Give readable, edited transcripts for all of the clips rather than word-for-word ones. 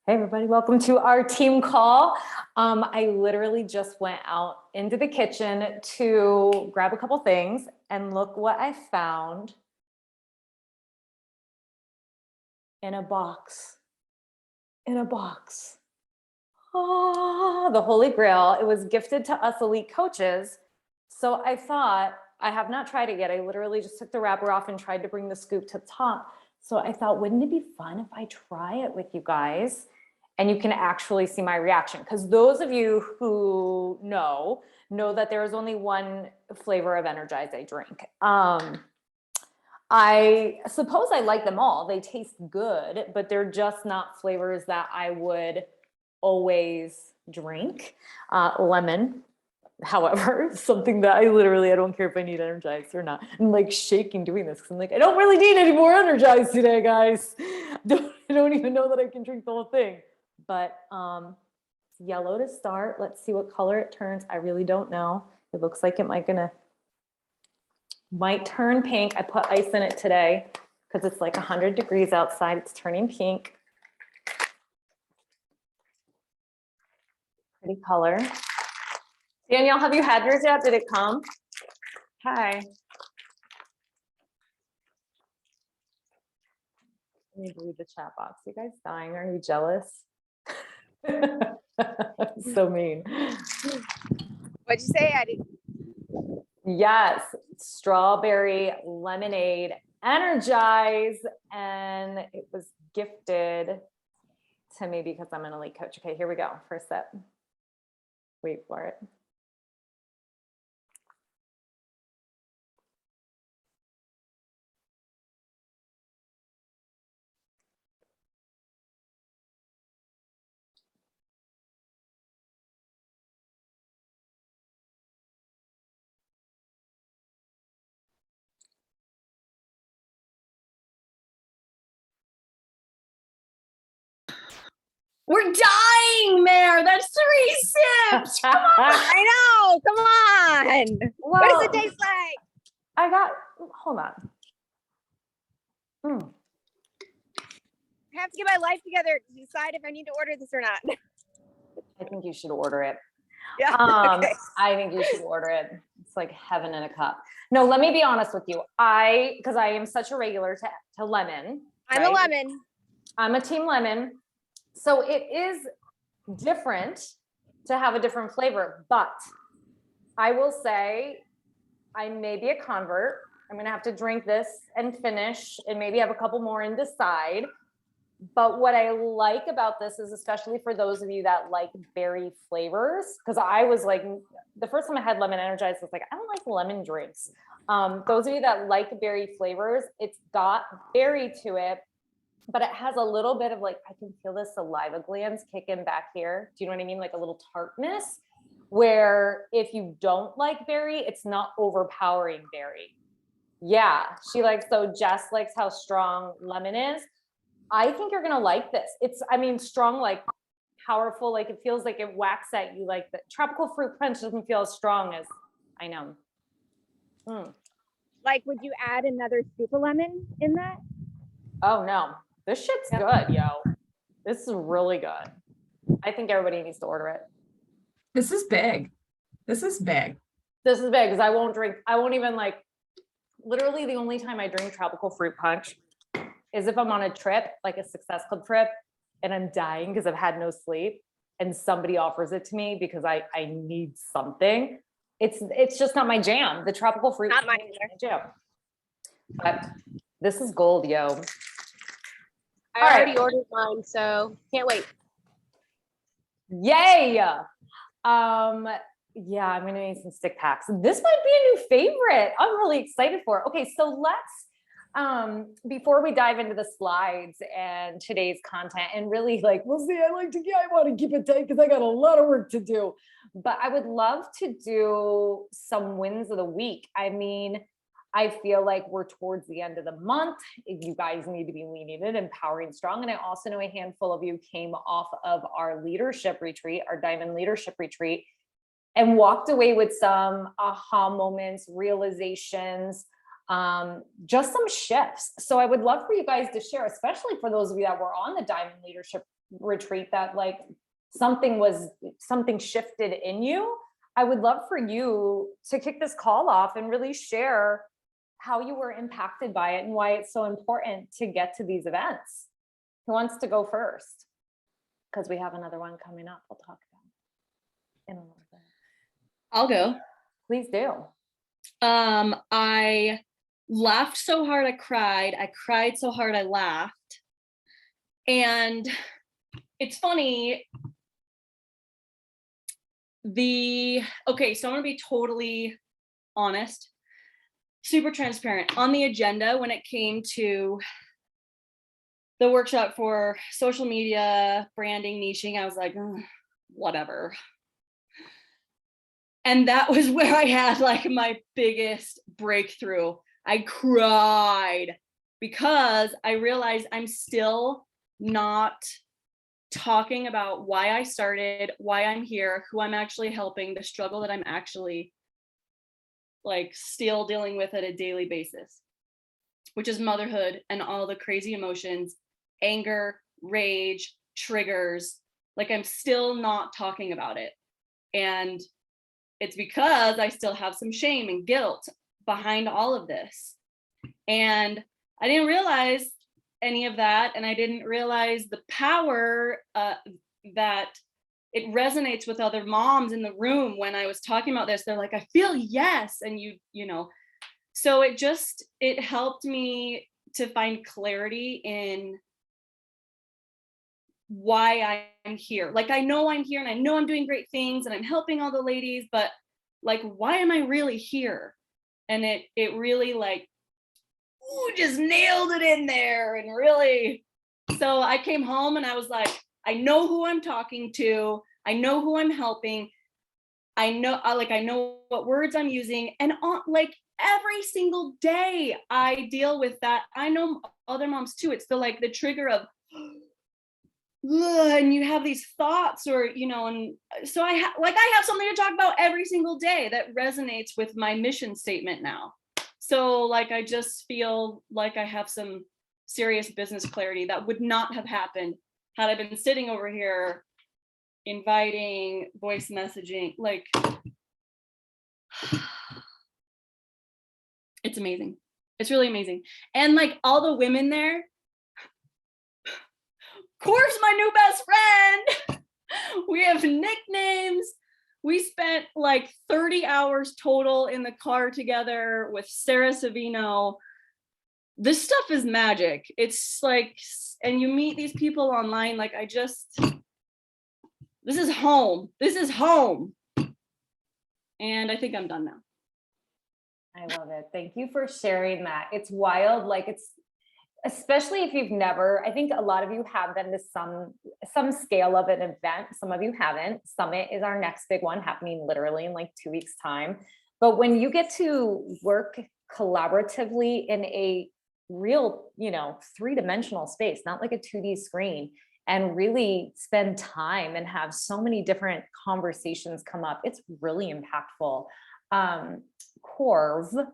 Hey everybody, welcome to our team call. I literally just went out into the kitchen to grab a couple things and look what I found in a box. In a box. Oh, the Holy Grail. It was gifted to us elite coaches. So I thought, I have not tried it yet. I literally just took the wrapper off and tried to bring the scoop to the top. So I thought, wouldn't it be fun if I try it with you guys? And you can actually see my reaction. Because those of you who know that there is only one flavor of Energize I drink. I suppose I like them all. They taste good, but they're just not flavors that I would always drink. Lemon, however, something that I don't care if I need Energize or not. I'm like shaking doing this because I'm like, I don't really need any more Energize today, guys. I don't even know that I can drink the whole thing. But yellow to start. Let's see what color it turns. I really don't know. It looks like it might turn pink. I put ice in it today because it's like 100 degrees outside. It's turning pink. Pretty color. Danielle, have you had yours yet? Did it come? Hi. Let me read the chat box. You guys dying? Are you jealous? So mean. What'd you say, Addie? Yes, strawberry lemonade Energize, and it was gifted to me because I'm an elite coach. Okay, here we go. First sip. Wait for it. We're dying, Mare. That's 3 sips. Come on. I know. Come on. Well, what does it taste like? Hold on. I have to get my life together to decide if I need to order this or not. I think you should order it. Yeah. Okay. I think you should order it. It's like heaven in a cup. No, let me be honest with you. Because I am such a regular to lemon. I'm right? a lemon. I'm a team lemon. So it is different to have a different flavor, but I will say I may be a convert. I'm going to have to drink this and finish and maybe have a couple more and decide. But what I like about this is, especially for those of you that like berry flavors, because I was like, the first time I had lemon Energized, I was like, I don't like lemon drinks. Those of you that like berry flavors, it's got berry to it, but it has a little bit of like, I can feel the saliva glands kicking back here. Do you know what I mean? Like a little tartness, where if you don't like berry, it's not overpowering berry. Yeah, so Jess likes how strong lemon is. I think you're gonna like this. Strong, like powerful, like it feels like it whacks at you. Like the tropical fruit punch doesn't feel as strong as I know. Like, would you add another scoop of lemon in that? Oh no, this shit's good, yo. This is really good. I think everybody needs to order it. This is big. This is big. This is big because I won't even like, literally the only time I drink tropical fruit punch is if I'm on a trip, like a Success Club trip, and I'm dying because I've had no sleep and somebody offers it to me because I need something. It's just not my jam. The tropical fruit Not mine is my jam. But this is gold, yo. I already ordered mine, so can't wait. Yay! Yeah, I'm gonna need some stick packs. This might be a new favorite. I'm really excited for it. Okay, so let's before we dive into the slides and today's content, and really like we'll see. I want to keep it tight because I got a lot of work to do. But I would love to do some wins of the week. I mean, I feel like we're towards the end of the month. You guys need to be leaning in, empowering strong. And I also know a handful of you came off of our leadership retreat, our Diamond Leadership Retreat, and walked away with some aha moments, realizations, just some shifts. So I would love for you guys to share, especially for those of you that were on the Diamond Leadership Retreat, that like something shifted in you. I would love for you to kick this call off and really share how you were impacted by it and why it's so important to get to these events. Who wants to go first? Because we have another one coming up. We'll talk about in a little bit. I'll go. Please do. I laughed so hard I cried. I cried so hard I laughed. And it's funny. Okay, so I'm gonna be totally honest, super transparent. On the agenda, when it came to the workshop for social media, branding, niching, I was like, whatever. And that was where I had like my biggest breakthrough. I cried because I realized I'm still not talking about why I started, why I'm here, who I'm actually helping, the struggle that I'm actually like still dealing with at a daily basis, which is motherhood and all the crazy emotions, anger, rage, triggers. Like I'm still not talking about it. And it's because I still have some shame and guilt behind all of this. And I didn't realize any of that. And I didn't realize the power that it resonates with other moms in the room. When I was talking about this, they're like, I feel yes. And you know, so it helped me to find clarity in why I'm here. Like, I know I'm here and I know I'm doing great things and I'm helping all the ladies, but like, why am I really here? And it really like, just nailed it in there. And really, so I came home and I was like, I know who I'm talking to. I know who I'm helping. I know what words I'm using. And like every single day I deal with that. I know other moms too. It's the trigger of, and you have these thoughts, or you know, and so I have something to talk about every single day that resonates with my mission statement now. So like I just feel like I have some serious business clarity that would not have happened had I been sitting over here inviting, voice messaging. Like it's amazing. It's really amazing. And like all the women there, Corv's my new best friend. We have nicknames. We spent like 30 hours total in the car together with Sarah Savino. This stuff is magic. It's like, and you meet these people online. Like this is home. This is home. And I think I'm done now. I love it. Thank you for sharing that. It's wild. Like especially if you've never, I think a lot of you have been to some scale of an event. Some of you haven't. Summit is our next big one, happening literally in like 2 weeks' time. But when you get to work collaboratively in a real, you know, 3-dimensional space, not like a 2D screen, and really spend time and have so many different conversations come up, it's really impactful. Corv,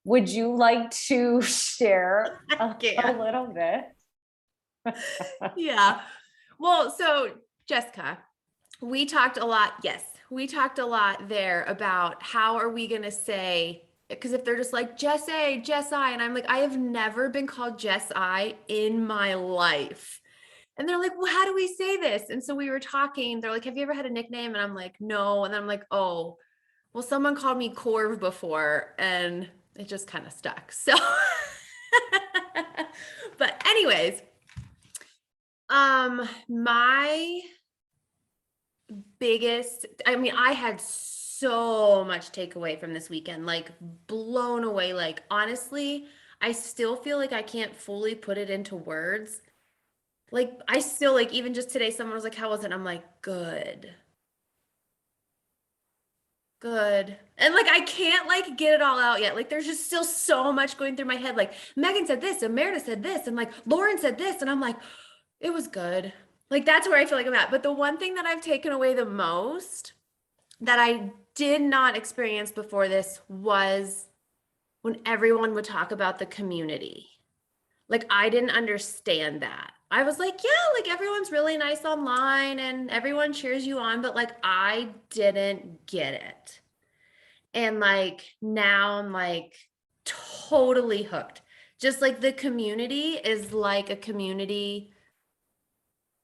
would you like to share a little bit? Yeah. Well, so Jessica, we talked a lot. Yes, we talked a lot there about how are we going to say, because if they're just like Jess A, Jess I, and I'm like, I have never been called Jess I in my life. And they're like, well, how do we say this? And so we were talking, they're like, have you ever had a nickname? And I'm like, no. And then I'm like, oh, well, someone called me Corv before and it just kind of stuck. So, but anyways, my biggest, I had so much takeaway from this weekend, like blown away. Like, honestly, I still feel like I can't fully put it into words. Like, I still, like, even just today, someone was like, how was it? I'm like, good. And like, I can't like get it all out yet. Like, there's just still so much going through my head. Like, Megan said this and Meredith said this and like Lauren said this. And I'm like, it was good. Like, that's where I feel like I'm at. But the one thing that I've taken away the most that I did not experience before this was when everyone would talk about the community. Like, I didn't understand that. I was like, yeah, like everyone's really nice online and everyone cheers you on, but like I didn't get it. And like now I'm like totally hooked. Just like the community is like a community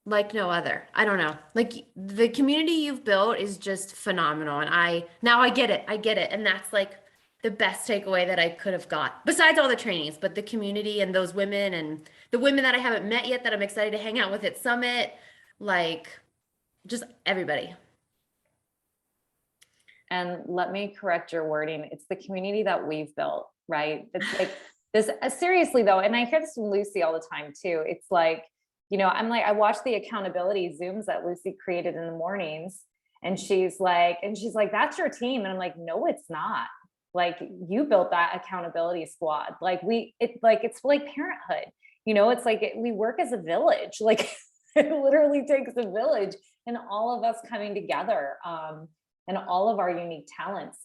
like no other. I don't know. Like the community you've built is just phenomenal. And now I get it. I get it. And that's like the best takeaway that I could have got besides all the trainings, but the community and those women and the women that I haven't met yet that I'm excited to hang out with at Summit, like just everybody. And let me correct your wording. It's the community that we've built, right? It's like this, seriously though, and I hear this from Lucy all the time too. It's like, you know, I'm like, I watch the accountability Zooms that Lucy created in the mornings, and she's like, that's your team. And I'm like, no, it's not. Like, you built that accountability squad. Like it's like parenthood, you know, it's like we work as a village. Like it literally takes a village and all of us coming together. And all of our unique talents.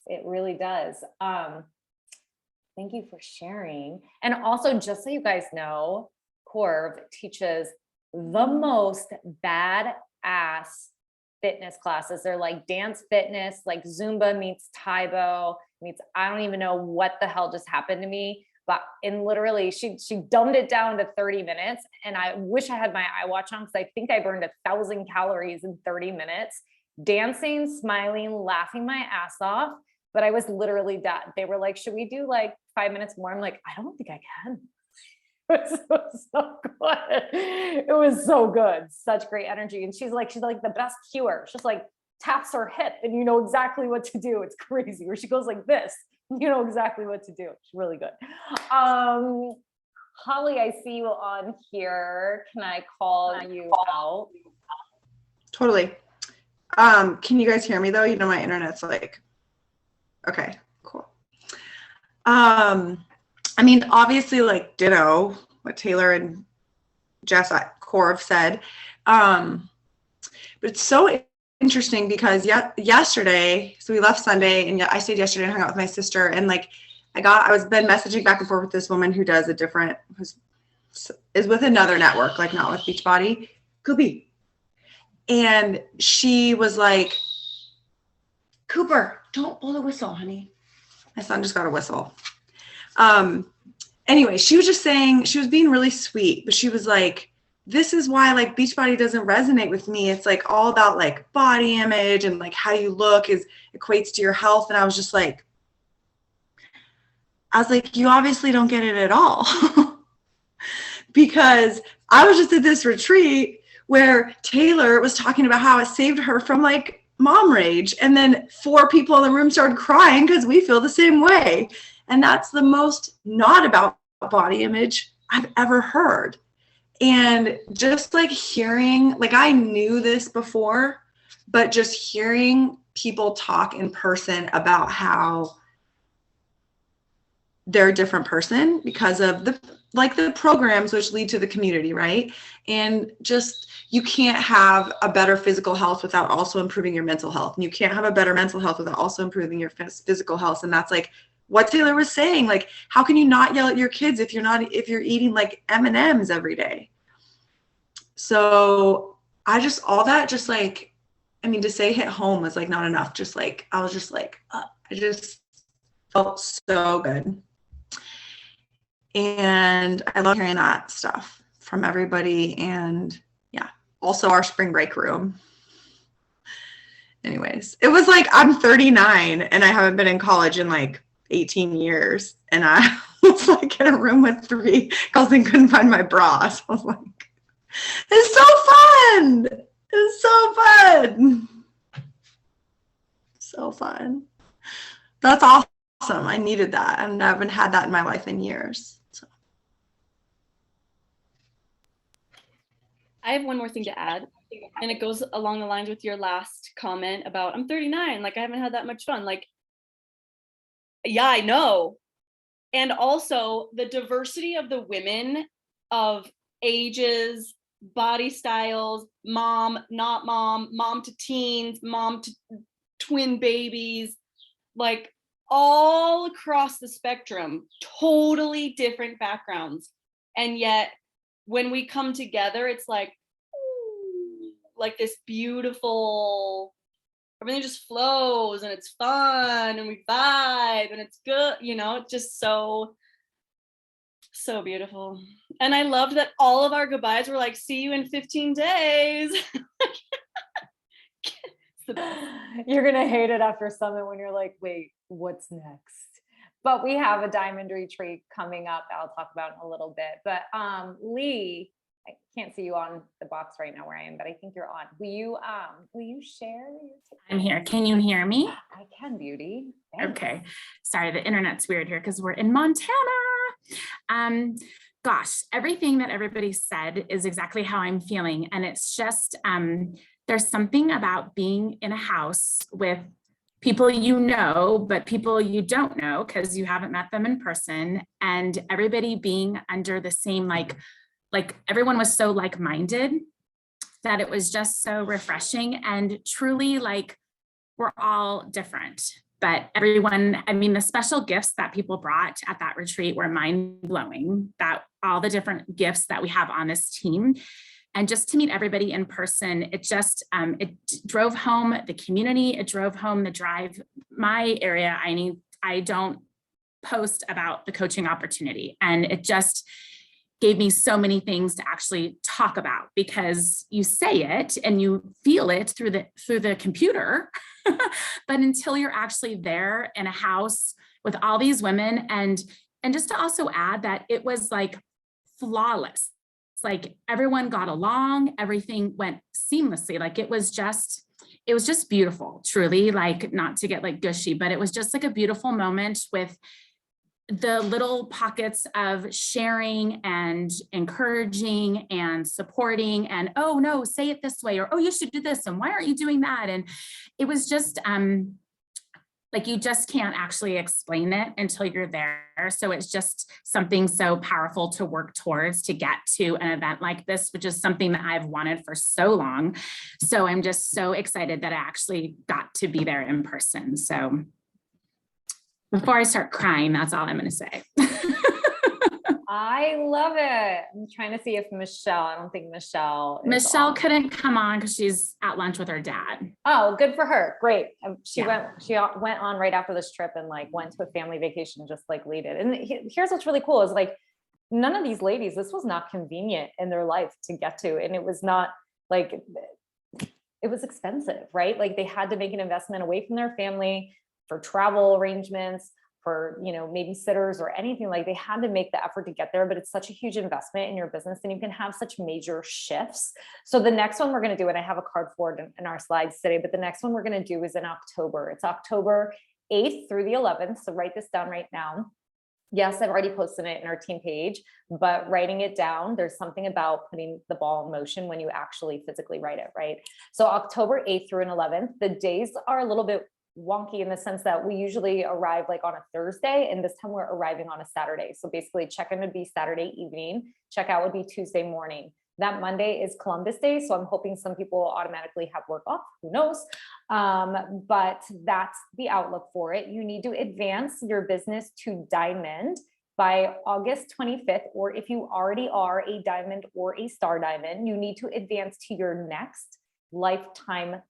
It really does. Thank you for sharing. And also, just so you guys know, Corv teaches the most badass fitness classes. They're like dance fitness, like Zumba meets Taibo meets, I don't even know what the hell just happened to me. But in literally, she dumbed it down to 30 minutes. And I wish I had my iWatch on because I think I burned 1,000 calories in 30 minutes. Dancing, smiling, laughing my ass off, but I was literally done. They were like, should we do like 5 minutes more? I'm like, I don't think I can. It was so good. It was so good. Such great energy. And she's like the best cuer. She's like taps her hip and you know exactly what to do. It's crazy. Or she goes like this, you know exactly what to do. It's really good. Holly, I see you on here. Can I call you out? Totally. Can you guys hear me though? You know, my internet's like, okay, cool. I mean, obviously like ditto what Taylor and Jess at Corv said. But it's so interesting because yesterday, so we left Sunday and I stayed yesterday and hung out with my sister, and like I was been messaging back and forth with this woman who does is with another network, like not with Beachbody. Could be. And she was like, Cooper, don't blow the whistle, honey. My son just got a whistle. Anyway, she was just saying, she was being really sweet, but she was like, this is why like Beachbody doesn't resonate with me. It's like all about like body image and like how you look equates to your health. And I was like, you obviously don't get it at all. Because I was just at this retreat where Taylor was talking about how it saved her from like mom rage. And then 4 people in the room started crying because we feel the same way. And that's the most not about body image I've ever heard. And just like hearing, like I knew this before, but just hearing people talk in person about how they're a different person because of the programs which lead to the community, right? And just, you can't have a better physical health without also improving your mental health. And you can't have a better mental health without also improving your physical health. And that's like what Taylor was saying. Like, how can you not yell at your kids if you're eating like M&Ms every day? So I just, all that just like, I mean, to say hit home was like not enough. Just like, I was just like, I just felt so good. And I love hearing that stuff from everybody. And yeah, also our spring break room. Anyways, it was like, I'm 39 and I haven't been in college in like 18 years. And I was like in a room with 3 girls and couldn't find my bra. So I was like, it's so fun. It's so fun. So fun. That's awesome. I needed that. And I haven't had that in my life in years. So. I have one more thing to add, and it goes along the lines with your last comment about I'm 39, like I haven't had that much fun. Like, yeah, I know. And also the diversity of the women of ages, body styles, mom, not mom, mom to teens, mom to twin babies, like all across the spectrum, totally different backgrounds. And yet when we come together, it's like this beautiful, everything just flows and it's fun and we vibe and it's good, you know, it's just so beautiful. And I loved that all of our goodbyes were like, see you in 15 days. It's the best. You're gonna hate it after Summit when you're like, wait, what's next? But we have a diamond retreat coming up that I'll talk about in a little bit. But Lee, I can't see you on the box right now where I am, but I think you're on. Will you share? I'm here. Can you hear me? I can, beauty. Thanks. Okay. Sorry, the internet's weird here because we're in Montana. Gosh, everything that everybody said is exactly how I'm feeling. And it's just, there's something about being in a house with people you know, but people you don't know because you haven't met them in person, and everybody being under the same, like everyone was so like-minded that it was just so refreshing. And truly, like, we're all different, but everyone, I mean, the special gifts that people brought at that retreat were mind-blowing, that all the different gifts that we have on this team. And just to meet everybody in person, it just, it drove home the community, it drove home the drive. My area, I don't post about the coaching opportunity, and it just gave me so many things to actually talk about, because you say it and you feel it through the computer, but until you're actually there in a house with all these women, and just to also add that it was like flawless. It's like everyone got along, everything went seamlessly. Like it was just beautiful, truly, like, not to get like gushy, but it was just like a beautiful moment with the little pockets of sharing and encouraging and supporting, and, oh no, say it this way, or, oh, you should do this, and why aren't you doing that? And it was just like, you just can't actually explain it until you're there. So it's just something so powerful to work towards, to get to an event like this, which is something that I've wanted for so long. So I'm just so excited that I actually got to be there in person. So before I start crying, that's all I'm going to say. I love it. I'm trying to see if I don't think Michelle Michelle on. couldn't come on because she's at lunch with her dad. Oh, good for her. Great. She Yeah. went on right after this trip and like went to a family vacation just like Lee did. And here's what's really cool is, like, none of these ladies, this was not convenient in their life to get to. And it was not like, it was expensive, right? Like, they had to make an investment away from their family for travel arrangements, for, you know, maybe sitters or anything. Like, they had to make the effort to get there, but it's such a huge investment in your business, and you can have such major shifts. So the next one we're going to do, and I have a card for it in our slides today, but the next one we're going to do is in October. It's October 8th through the 11th. So write this down right now. Yes, I've already posted it in our team page, but writing it down, there's something about putting the ball in motion when you actually physically write it, right? So October 8th through an 11th, the days are a little bit wonky in the sense that we usually arrive like on a Thursday, and this time we're arriving on a Saturday. So basically check-in would be Saturday evening, checkout would be Tuesday morning. That Monday is Columbus Day, so I'm hoping some people automatically have work off, who knows? But that's the outlook for it. You need to advance your business to diamond by August 25th, or if you already are a diamond or a star diamond, you need to advance to your next lifetime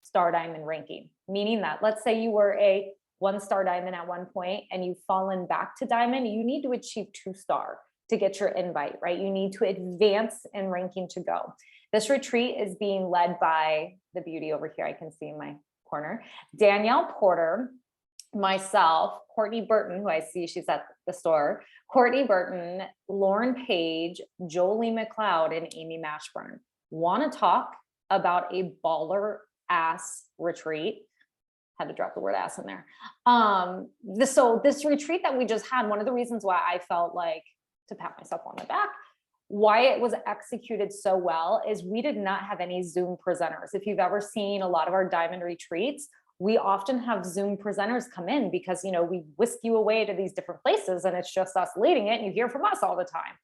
star diamond ranking, meaning that, let's say you were a 1-star diamond at one point and you've fallen back to diamond, you need to achieve 2-star to get your invite, right? You need to advance in ranking to go. This retreat is being led by the beauty over here, I can see in my corner, Danielle Porter, myself, Courtney Burton, who I see she's at the store, Courtney Burton, Lauren Page, Jolie McLeod, and Amy Mashburn. Want to talk about a baller ass retreat? Had to drop the word ass in there. So this retreat that we just had, one of the reasons why I felt like, to pat myself on the back, why it was executed so well, is we did not have any Zoom presenters. If you've ever seen a lot of our diamond retreats, we often have Zoom presenters come in because, you know, we whisk you away to these different places and it's just us leading it and you hear from us all the time.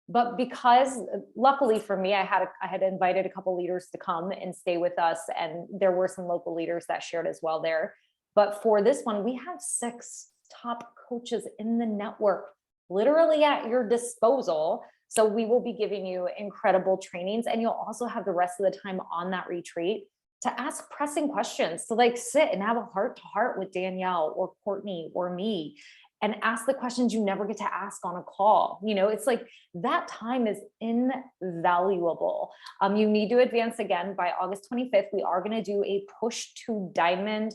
But because, luckily for me, I had invited a couple leaders to come and stay with us, and there were some local leaders that shared as well there. But for this one, we have 6 top coaches in the network, literally at your disposal. So we will be giving you incredible trainings, and you'll also have the rest of the time on that retreat to ask pressing questions, to like sit and have a heart to heart with Danielle or Courtney or me and ask the questions you never get to ask on a call. You know, it's like that time is invaluable. You need to advance again by August 25th. We are going to do a push to diamond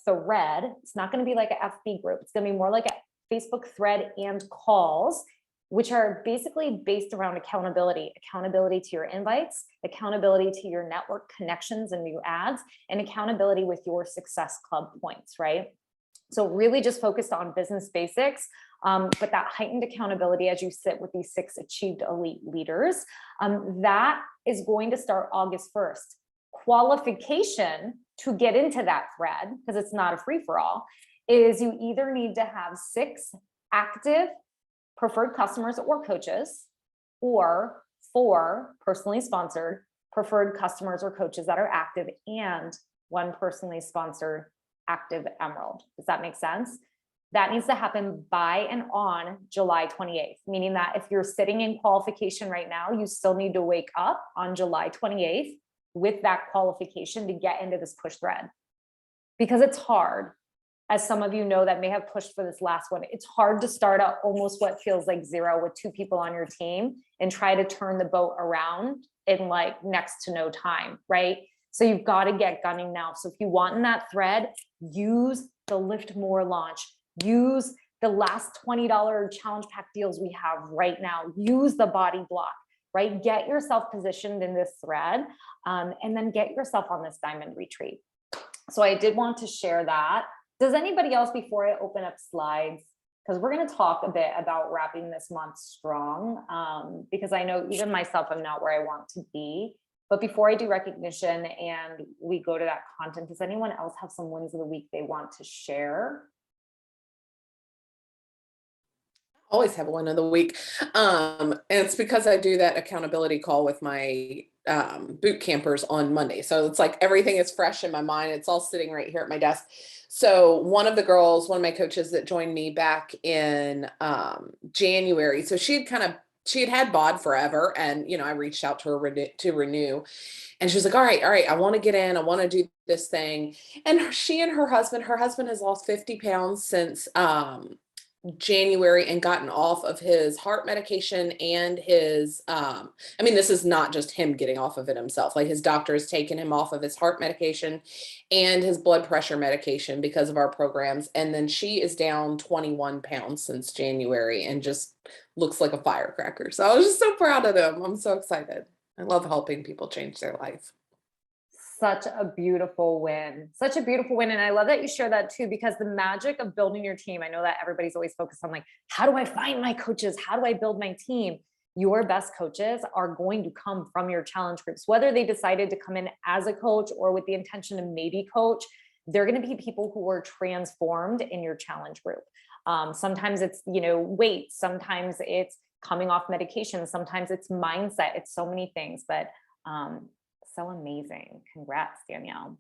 thread. It's not going to be like an FB group. It's going to be more like a Facebook thread and calls, which are basically based around accountability to your invites, accountability to your network connections and new ads, and accountability with your Success Club points, right? So really just focused on business basics, but that heightened accountability as you sit with these 6 achieved elite leaders, that is going to start August 1st. Qualification to get into that thread, because it's not a free-for-all, is you either need to have 6 active preferred customers or coaches, or 4 personally sponsored preferred customers or coaches that are active, and 1 personally sponsored active Emerald. Does that make sense? That needs to happen by and on July 28th, meaning that if you're sitting in qualification right now, you still need to wake up on July 28th with that qualification to get into this push thread. Because it's hard, as some of you know that may have pushed for this last one, it's hard to start out almost what feels like 0 with 2 people on your team and try to turn the boat around in like next to no time, right? So you've got to get gunning now. So if you want in that thread, use the Lift More launch, use the last $20 challenge pack deals we have right now, use the body block, right? Get yourself positioned in this thread, and then get yourself on this diamond retreat. So I did want to share that. Does anybody else, before I open up slides, because we're going to talk a bit about wrapping this month strong, because I know even myself, I'm not where I want to be. But before I do recognition and we go to that content, does anyone else have some wins of the week they want to share? Always have one of the week. And it's because I do that accountability call with my boot campers on Monday. So it's like everything is fresh in my mind. It's all sitting right here at my desk. So one of the girls, one of my coaches that joined me back in January, so she had had BOD forever. And, you know, I reached out to her to renew. And she was like, all right, I want to get in. I want to do this thing. And she and her husband has lost 50 pounds since January and gotten off of his heart medication and his this is not just him getting off of it himself. Like his doctor has taken him off of his heart medication and his blood pressure medication because of our programs. And then she is down 21 pounds since January and just looks like a firecracker. So I was just so proud of them. I'm so excited. I love helping people change their life. Such a beautiful win. Such a beautiful win. And I love that you share that too, because the magic of building your team, I know that everybody's always focused on like, how do I find my coaches? How do I build my team? Your best coaches are going to come from your challenge groups, whether they decided to come in as a coach or with the intention to maybe coach. They're going to be people who were transformed in your challenge group. Sometimes it's, weight. Sometimes it's coming off medication. Sometimes it's mindset. It's so many things, but so amazing. Congrats, Danielle.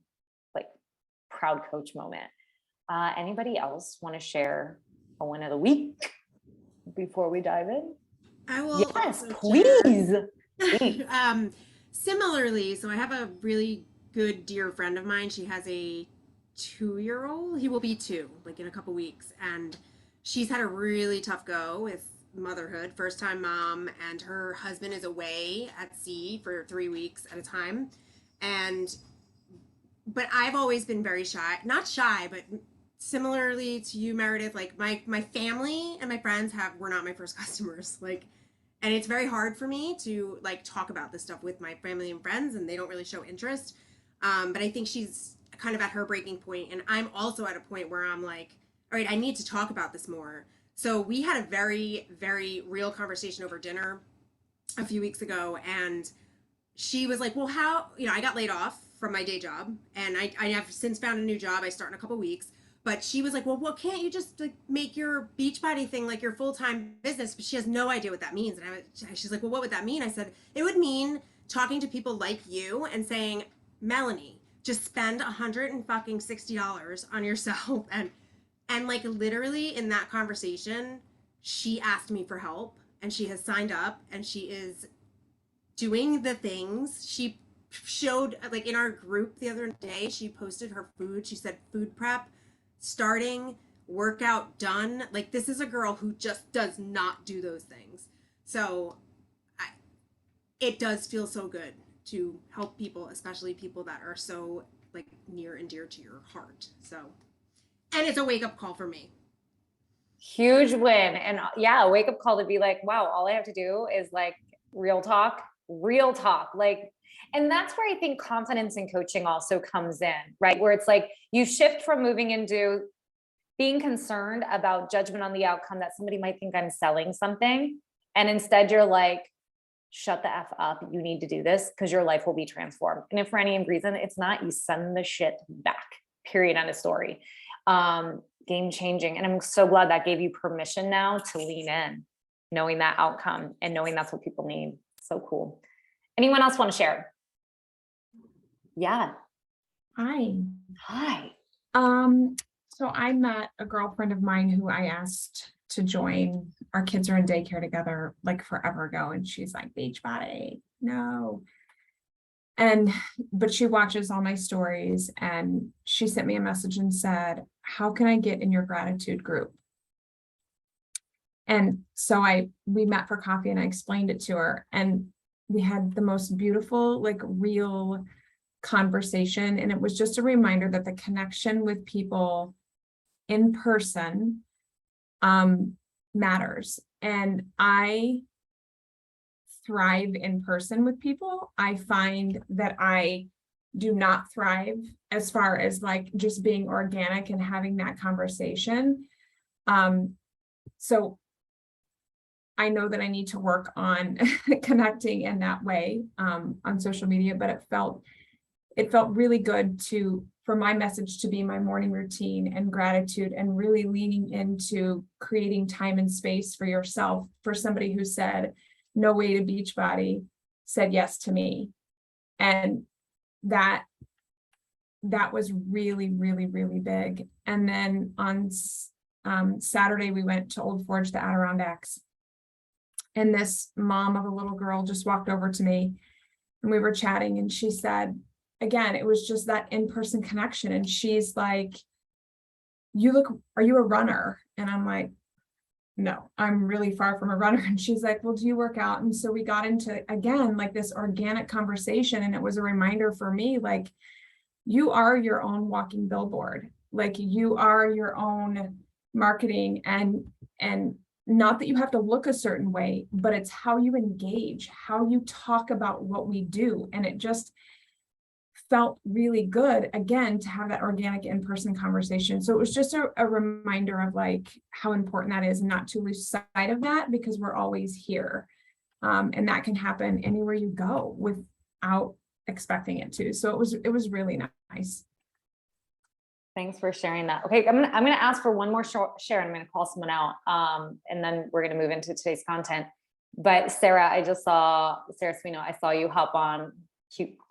Like proud coach moment. Anybody else want to share a win of the week before we dive in? I will. Yes, also please. share. Similarly, so I have a really good dear friend of mine. She has a 2-year-old. He will be 2, like in a couple weeks. And she's had a really tough go with motherhood, first time mom, and her husband is away at sea for 3 weeks at a time. But I've always been very shy, not shy, but similarly to you, Meredith, like my family and my friends were not my first customers. And it's very hard for me to talk about this stuff with my family and friends, and they don't really show interest. But I think she's kind of at her breaking point, and I'm also at a point where I'm like, all right, I need to talk about this more. So we had a very, very real conversation over dinner a few weeks ago, and she was like, well, how, I got laid off from my day job, and I have since found a new job. I start in a couple weeks, but she was like, well, can't you just make your Beachbody thing like your full-time business? But she has no idea what that means. And she's like, well, what would that mean? I said, it would mean talking to people like you and saying, Melanie, just spend $160 on yourself. And like literally in that conversation, she asked me for help and she has signed up and she is doing the things. She showed like in our group the other day, she posted her food. She said food prep starting, workout done. Like this is a girl who just does not do those things. So it does feel so good to help people, especially people that are so like near and dear to your heart. So, and it's a wake up call for me. Huge win. And yeah, a wake up call to be like, wow, all I have to do is like real talk. Like, and that's where I think confidence in coaching also comes in, right? Where it's like you shift from moving into being concerned about judgment on the outcome that somebody might think I'm selling something. And instead you're like, shut the F up. You need to do this because your life will be transformed. And if for any reason it's not, you send the shit back, period, end of story. Game changing. And I'm so glad that gave you permission now to lean in, knowing that outcome and knowing that's what people need. So cool. Anyone else want to share? Yeah. Hi. Hi. So I met a girlfriend of mine who I asked to join. Our kids are in daycare together like forever ago. And she's like, Beachbody, no. But she watches all my stories and she sent me a message and said, how can I get in your gratitude group? And so we met for coffee and I explained it to her and we had the most beautiful, like real conversation. And it was just a reminder that the connection with people in person matters. And I thrive in person with people. I find that I do not thrive as far as like just being organic and having that conversation. So I know that I need to work on connecting in that way on social media, but it felt really good for my message to be my morning routine and gratitude and really leaning into creating time and space for yourself. For somebody who said no way to Beachbody, said yes to me. And that was really, really, really big. And then on Saturday, we went to Old Forge, the Adirondacks. And this mom of a little girl just walked over to me and we were chatting and she said, again, it was just that in-person connection. And she's like, are you a runner? And I'm like, no, I'm really far from a runner. And she's like, well, do you work out? And so we got into, again, like this organic conversation. And it was a reminder for me, like, you are your own walking billboard. Like you are your own marketing and not that you have to look a certain way, but it's how you engage, how you talk about what we do. And it just felt really good, again, to have that organic in-person conversation. So it was just a reminder of like how important that is and not to lose sight of that because we're always here. And that can happen anywhere you go without expecting it to. So it was really nice. Thanks for sharing that. Okay, I'm gonna ask for one more share and I'm gonna call someone out. And then we're gonna move into today's content. But Sarah, I just saw, Sarah Swino, I saw you hop on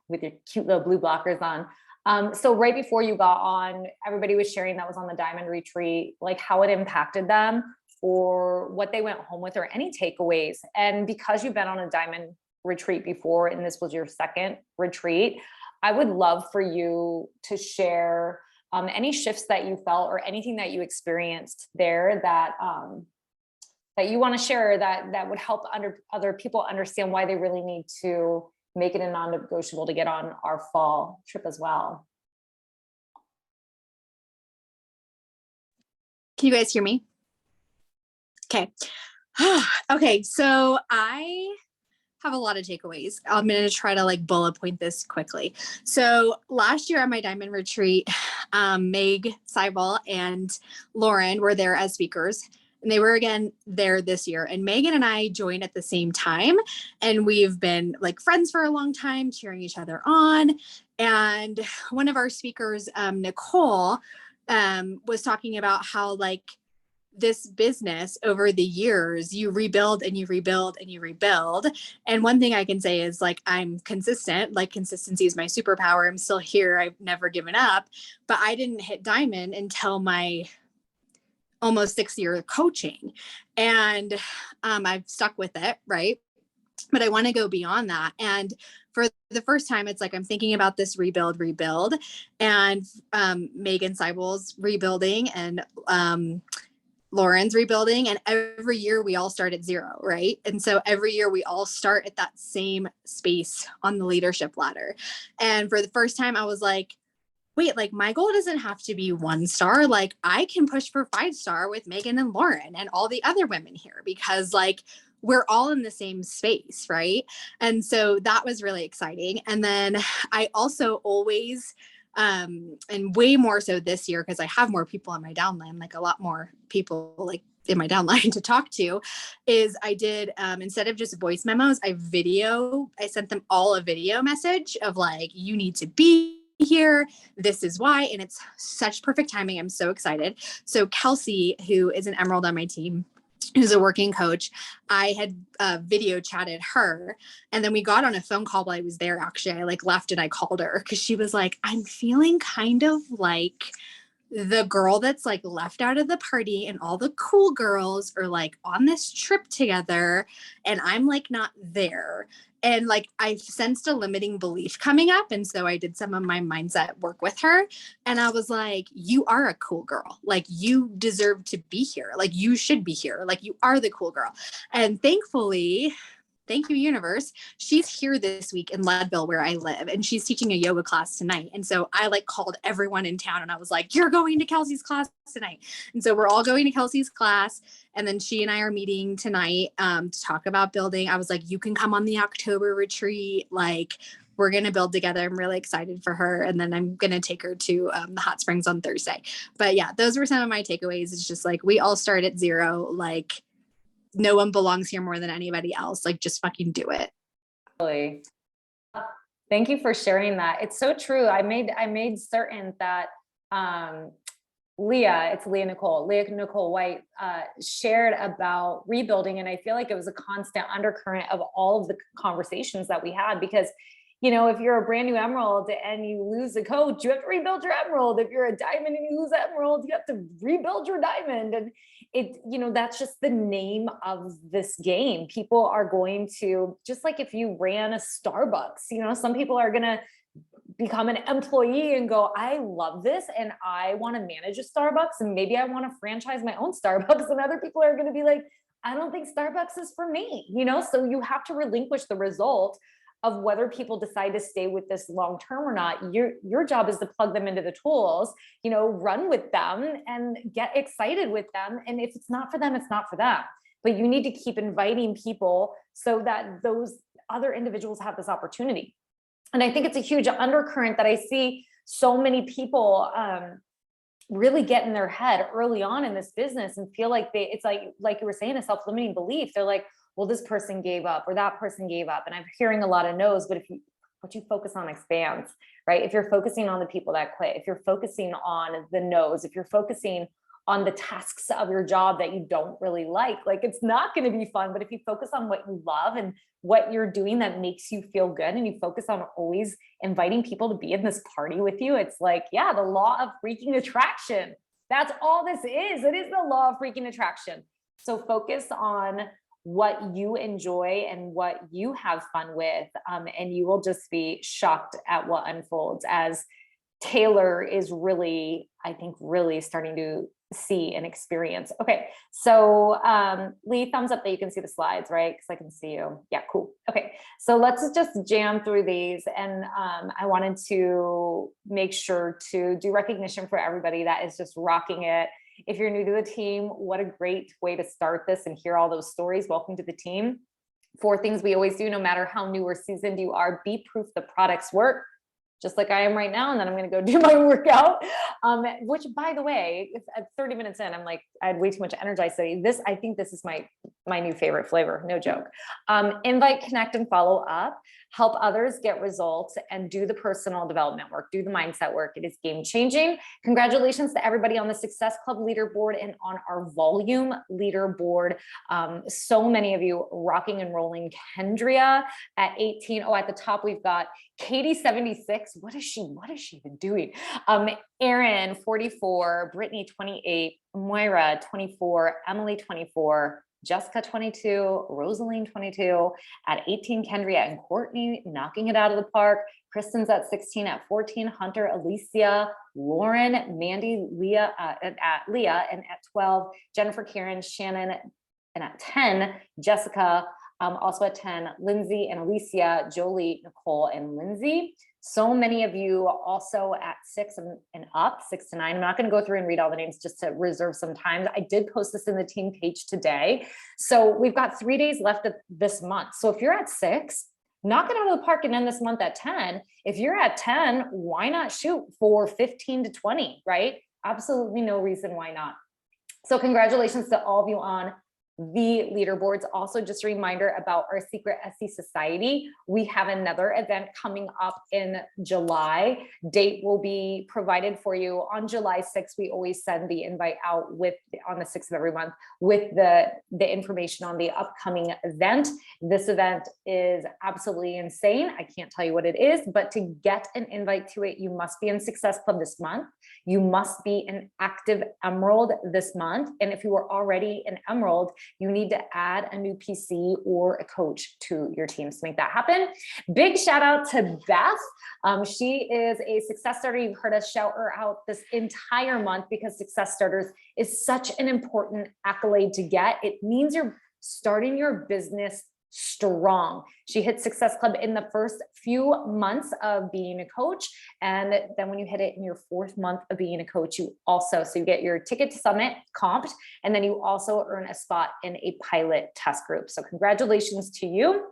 with your cute little blue blockers on. So right before you got on, everybody was sharing that was on the Diamond Retreat, like how it impacted them or what they went home with or any takeaways. And because you've been on a Diamond Retreat before, and this was your second retreat, I would love for you to share any shifts that you felt or anything that you experienced there that you want to share that would help other people understand why they really need to make it a non-negotiable to get on our fall trip as well. Can you guys hear me? Okay. Okay, so I have a lot of takeaways. I'm going to try to like bullet point this quickly. So last year at my Diamond Retreat, Meg Seibel and Lauren were there as speakers. And they were again there this year. And Megan and I joined at the same time. And we've been like friends for a long time, cheering each other on. And one of our speakers, Nicole, was talking about how like this business over the years, you rebuild and you rebuild and you rebuild. And one thing I can say is like, I'm consistent, like consistency is my superpower. I'm still here. I've never given up, but I didn't hit diamond until my almost 6-year coaching. And I've stuck with it. Right. But I want to go beyond that. And for the first time, it's like, I'm thinking about this rebuild, and Megan Seibel's rebuilding, and Lauren's rebuilding. And every year we all start at 0, right? And so every year we all start at that same space on the leadership ladder. And for the first time, I was like, wait, like my goal doesn't have to be 1 star. Like I can push for 5-star with Megan and Lauren and all the other women here, because like we're all in the same space, right? And so that was really exciting. And then I also always, and way more so this year, because I have more people on my downline, like a lot more people like in my downline to talk to, is I did, instead of just voice memos, I sent them all a video message of like, you need to be here, this is why. And it's such perfect timing. I'm so excited. So Kelsey, who is an Emerald on my team, who's a working coach, I had video chatted her, and then we got on a phone call while I was there. Actually, I like left and I called her because she was like, I'm feeling kind of like the girl that's like left out of the party, and all the cool girls are like on this trip together and I'm like not there. And like I sensed a limiting belief coming up. And so I did some of my mindset work with her. And I was like, you are a cool girl. Like you deserve to be here. Like you should be here. Like you are the cool girl. And thankfully, thank you, universe, she's here this week in Leadville where I live, and she's teaching a yoga class tonight. And so I like called everyone in town and I was like, you're going to Kelsey's class tonight. And so we're all going to Kelsey's class. And then she and I are meeting tonight to talk about building. I was like, you can come on the October retreat. Like we're going to build together. I'm really excited for her. And then I'm going to take her to the hot springs on Thursday. But yeah, those were some of my takeaways. It's just like, we all start at 0. Like no one belongs here more than anybody else. Like just fucking do it. Really. Thank you for sharing that. It's so true. I made certain that Leah Nicole White shared about rebuilding. And I feel like it was a constant undercurrent of all of the conversations that we had, because, you know, if you're a brand new emerald and you lose a coach, you have to rebuild your emerald. If you're a diamond and you lose emerald, you have to rebuild your diamond. And it, you know, that's just the name of this game. People are going to, just like if you ran a Starbucks, you know, some people are going to become an employee and go, I love this and I want to manage a Starbucks, and maybe I want to franchise my own Starbucks. And other people are going to be like, I don't think Starbucks is for me, you know? So you have to relinquish the result of whether people decide to stay with this long-term or not. Your job is to plug them into the tools, you know, run with them and get excited with them. And if it's not for them, it's not for them. But you need to keep inviting people so that those other individuals have this opportunity. And I think it's a huge undercurrent that I see so many people really get in their head early on in this business and feel like it's like you were saying, a self-limiting belief. They're like, well, this person gave up or that person gave up. And I'm hearing a lot of no's, but what you focus on expands, right? If you're focusing on the people that quit, if you're focusing on the no's, if you're focusing on the tasks of your job that you don't really like it's not going to be fun. But if you focus on what you love and what you're doing that makes you feel good, and you focus on always inviting people to be in this party with you, it's like, yeah, the law of freaking attraction. That's all this is. It is the law of freaking attraction. So focus on what you enjoy and what you have fun with. And you will just be shocked at what unfolds as Taylor is really, I think, really starting to see and experience. Okay. So Lee, thumbs up that you can see the slides, right? Because I can see you. Yeah, cool. Okay. So let's just jam through these. And I wanted to make sure to do recognition for everybody that is just rocking it. If you're new to the team, what a great way to start this and hear all those stories. Welcome to the team. 4 things we always do, no matter how new or seasoned you are: be proof the products work, just like I am right now. And then I'm going to go do my workout, which by the way, at 30 minutes in, I'm like, I had way too much Energize today. I think this is my new favorite flavor. No joke. Invite, connect, and follow up, help others get results, and do the personal development work, do the mindset work. It is game changing. Congratulations to everybody on the Success Club leaderboard and on our volume leaderboard. So many of you rocking and rolling. Kendria at 18. Oh, at the top, we've got Katie 76. What is she even doing? Erin 44, Brittany 28, Moira 24, Emily 24, Jessica 22, Rosaline 22, at 18, Kendria and Courtney knocking it out of the park. Kristen's at 16, at 14, Hunter, Alicia, Lauren, Mandy, Leah, and at 12, Jennifer, Karen, Shannon, and at 10, Jessica, also at 10, Lindsay and Alicia, Jolie, Nicole, and Lindsay. So many of you also at 6 and up, 6 to 9. I'm not going to go through and read all the names just to reserve some time. I did post this in the team page today. So we've got 3 days left of this month. So if you're at 6, knock it out of the park and end this month at 10. If you're at 10, why not shoot for 15 to 20, right? Absolutely no reason why not. So congratulations to all of you on the leaderboards. Also, just a reminder about our Secret SC Society. We have another event coming up in July. Date will be provided for you on July 6th. We always send the invite out on the 6th of every month with the information on the upcoming event. This event is absolutely insane. I can't tell you what it is, but to get an invite to it, you must be in Success Club this month. You must be an active Emerald this month. And if you are already an Emerald, you need to add a new PC or a coach to your teams to make that happen. Big shout out to Beth. She is a Success Starter. You've heard us shout her out this entire month because Success Starters is such an important accolade to get. It means you're starting your business strong. She hit Success Club in the first few months of being a coach. And then when you hit it in your 4th month of being a coach, you get your ticket to Summit comped, and then you also earn a spot in a pilot test group. So congratulations to you.